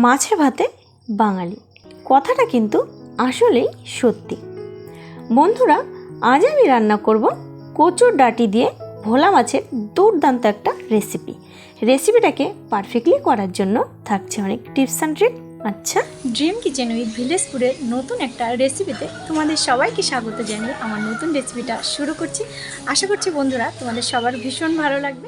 মাছে ভাতে বাঙালি কথাটা কিন্তু আসলেই সত্যি। বন্ধুরা, আজ আমি রান্না করব কচুর ডাঁটি দিয়ে ভোলা মাছের দুর্দান্ত একটা রেসিপিটাকে পারফেক্টলি করার জন্য থাকছে অনেক টিপস অ্যান্ড ট্রিক। আচ্ছা, ড্রিম কিচেন উইথ ভিলেজ ফুডের নতুন একটা রেসিপিতে তোমাদের সবাইকে স্বাগত জানিয়ে আমার নতুন রেসিপিটা শুরু করছি। আশা করছি বন্ধুরা তোমাদের সবার ভীষণ ভালো লাগবে।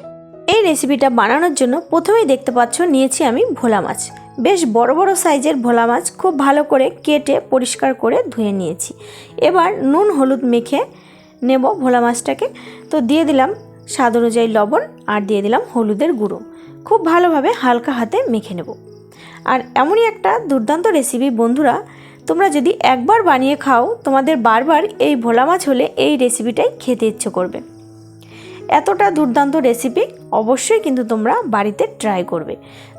এই রেসিপিটা বানানোর জন্য প্রথমেই দেখতে পাচ্ছ নিয়েছি আমি ভোলা মাছ। বেশ বড় বড় সাইজের ভোলা মাছ খুব ভালো করে কেটে পরিষ্কার করে ধুয়ে নিয়েছি। এবার নুন হলুদ মেখে নেব ভোলা মাছটাকে। তো দিয়ে দিলাম স্বাদ অনুযায়ী লবণ আর দিয়ে দিলাম হলুদের গুঁড়ো। খুব ভালোভাবে হালকা হাতে মেখে নেব। আর এমনই একটা দুর্দান্ত রেসিপি বন্ধুরা, তোমরা যদি একবার বানিয়ে খাও তোমাদের বারবার এই ভোলা মাছ হলে এই রেসিপিটাই খেতে ইচ্ছে করবে। এতটা দুর্দান্ত রেসিপি অবশ্যই কিন্তু তোমরা বাড়িতে ট্রাই করবে।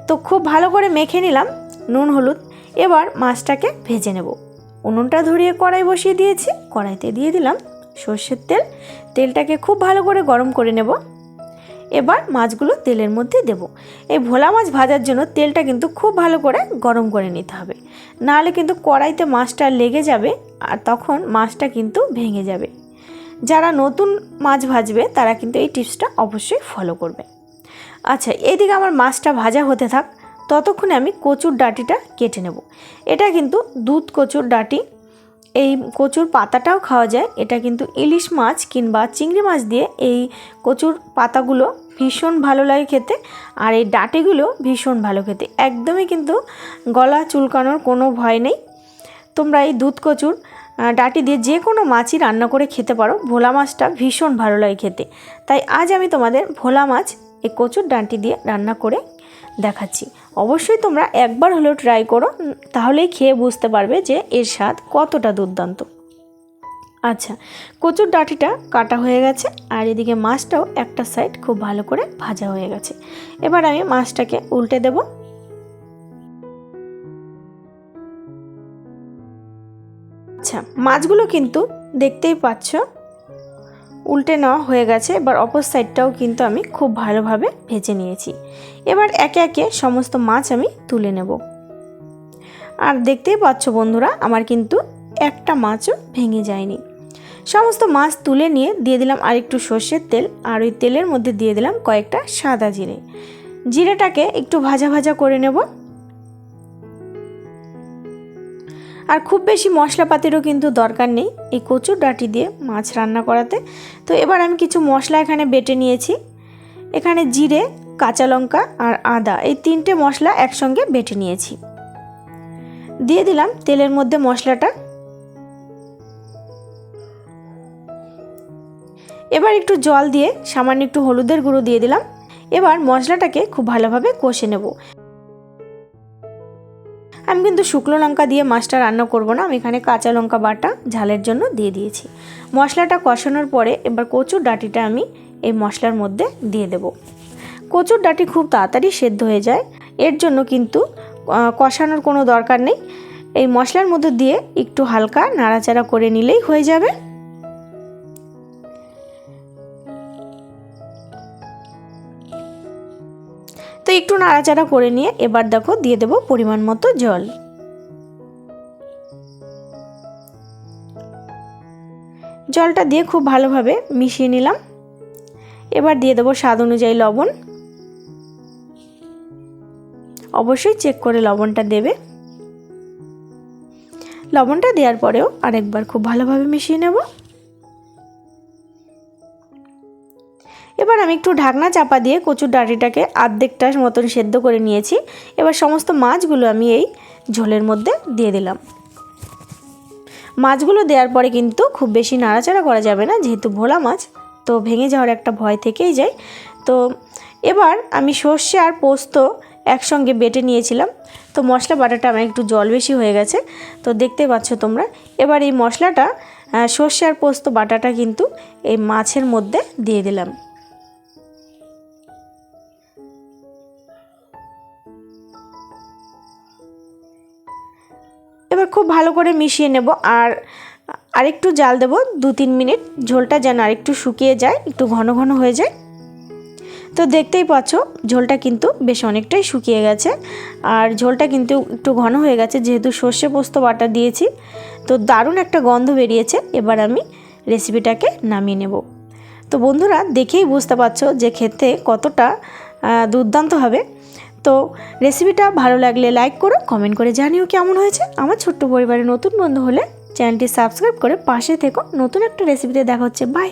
তো খুব ভালো করে মেখে নিলাম নুন হলুদ। এবার মাছটাকে ভেজে নেব। উনুনটা ধরিয়ে কড়াই বসিয়ে দিয়েছি। কড়াইতে দিয়ে দিলাম সর্ষের তেল। তেলটাকে খুব ভালো করে গরম করে নেব। এবার মাছগুলো তেলের মধ্যে দেব। এই ভোলা মাছ ভাজার জন্য তেলটা কিন্তু খুব ভালো করে গরম করে নিতে হবে, নাহলে কিন্তু কড়াইতে মাছটা লেগে যাবে আর তখন মাছটা কিন্তু ভেঙে যাবে। যারা নতুন মাছ ভাজবে তারা কিন্তু এই টিপসটা অবশ্যই ফলো করবে। আচ্ছা, এইদিকে আমার মাছটা ভাজা হতে থাক, ততক্ষণে আমি কচুর ডাঁটিটা কেটে নেব। এটা কিন্তু দুধ কচুর ডাঁটি। এই কচুর পাতাটাও খাওয়া যায়। এটা কিন্তু ইলিশ মাছ কিংবা চিংড়ি মাছ দিয়ে এই কচুর পাতাগুলো ভীষণ ভালো লাগে খেতে, আর এই ডাঁটিগুলো ভীষণ ভালো খেতে। একদমই কিন্তু গলা চুলকানোর কোনো ভয় নেই। তোমরা এই দুধ কচুর ডাঁটি দিয়ে যে কোনো মাছই রান্না করে খেতে পারো। ভোলা মাছটা ভীষণ ভালো লাগে খেতে, তাই আজ আমি তোমাদের ভোলা মাছ এই কচুর ডাঁটি দিয়ে রান্না করে দেখাচ্ছি। অবশ্যই তোমরা একবার হলেও ট্রাই করো, তাহলেই খেয়ে বুঝতে পারবে যে এর স্বাদ কতটা দুর্দান্ত। আচ্ছা, কচুর ডাঁটিটা কাটা হয়ে গেছে আর এদিকে মাছটাও একটা সাইড খুব ভালো করে ভাজা হয়ে গেছে। এবার আমি মাছটাকে উল্টে দেব। আচ্ছা, মাছগুলো কিন্তু দেখতেই পাচ্ছ উল্টে নেওয়া হয়ে গেছে। এবার অপর সাইডটাও কিন্তু আমি খুব ভালোভাবে ভেজে নিয়েছি। এবার একে একে সমস্ত মাছ আমি তুলে নেব। আর দেখতেই পাচ্ছ বন্ধুরা, আমার কিন্তু একটা মাছও ভেঙে যায়নি। সমস্ত মাছ তুলে নিয়ে দিয়ে দিলাম আরেকটু সর্ষের তেল, আর ওই তেলের মধ্যে দিয়ে দিলাম কয়েকটা সাদা জিরে। জিরেটাকে একটু ভাজা ভাজা করে নেব। আর খুব বেশি মশলাপাতিরও কিন্তু দরকার নেই এই কচুর ডাঁটি দিয়ে মাছ রান্না করাতে। তো এবার আমি কিছু মশলা এখানে বেটে নিয়েছি। এখানে জিরে, কাঁচা লঙ্কা আর আদা, এই তিনটে মশলা একসঙ্গে বেটে নিয়েছি। দিয়ে দিলাম তেলের মধ্যে মশলাটা। এবার একটু জল দিয়ে সামান্য একটু হলুদের গুঁড়ো দিয়ে দিলাম। এবার মশলাটাকে খুব ভালোভাবে কষে নেব। আমি কিন্তু শুকনো লঙ্কা দিয়ে মাছটা রান্না করব না, আমি এখানে কাঁচা লঙ্কা বাটা ঝালের জন্য দিয়ে দিয়েছি। মশলাটা কষানোর পরে এবার কচুর ডাঁটিটা আমি এই মশলার মধ্যে দিয়ে দেব। কচুর ডাঁটি খুব তাড়াতাড়ি সেদ্ধ হয়ে যায়, এর জন্য কিন্তু কষানোর কোনো দরকার নেই। এই মশলার মধ্যে দিয়ে একটু হালকা নাড়াচাড়া করে নিলেই হয়ে যাবে। তো একটু নাড়াচাড়া করে নিয়ে এবার দেখো দিয়ে দেব পরিমাণ মতো জল। জলটা দিয়ে খুব ভালোভাবে মিশিয়ে নিলাম। এবার দিয়ে দেব স্বাদ অনুযায়ী লবণ। অবশ্যই চেক করে লবণটা দেবে। লবণটা দেওয়ার পরেও আরেকবার খুব ভালোভাবে মিশিয়ে নেব। এবার আমি একটু ঢাকনা চাপা দিয়ে কচুর ডাঁটিটাকে আর্ধেকটা মতন সেদ্ধ করে নিয়েছি। এবার সমস্ত মাছগুলো আমি এই ঝোলের মধ্যে দিয়ে দিলাম। মাছগুলো দেওয়ার পরে কিন্তু খুব বেশি নাড়াচাড়া করা যাবে না, যেহেতু ভোলা মাছ তো ভেঙে যাওয়ার একটা ভয় থেকেই যায়। তো এবার আমি সর্ষে আর পোস্ত একসঙ্গে বেটে নিয়েছিলাম, তো মশলা বাটাটা আমার একটু জল বেশি হয়ে গেছে, তো দেখতে পাচ্ছ তোমরা। এবার এই মশলাটা সর্ষে আর পোস্ত বাটাটা কিন্তু এই মাছের মধ্যে দিয়ে দিলাম। এবার খুব ভালো করে মিশিয়ে নেব আর আরেকটু জাল দেব 2-3 মিনিট, ঝোলটা যেন আরেকটু শুকিয়ে যায়, একটু ঘন ঘন হয়ে যায়। তো দেখতেই পাচ্ছ ঝোলটা কিন্তু বেশ অনেকটাই শুকিয়ে গেছে, আর ঝোলটা কিন্তু একটু ঘন হয়ে গেছে যেহেতু সর্ষে পোস্ত বাটা দিয়েছি। তো দারুণ একটা গন্ধ বেরিয়েছে। এবার আমি রেসিপিটাকে নামিয়ে নেব। তো বন্ধুরা দেখেই বুঝতে পারছো যে খেতে কতটা দুর্দান্ত হবে। তো রেসিপিটা ভালো লাগলে লাইক করো, কমেন্ট করে জানিও কেমন হয়েছে। আমার ছোট্ট পরিবারের নতুন বন্ধু হলে চ্যানেলটি সাবস্ক্রাইব করে পাশে থেকো। নতুন একটা রেসিপিতে দেখা হচ্ছে। বাই।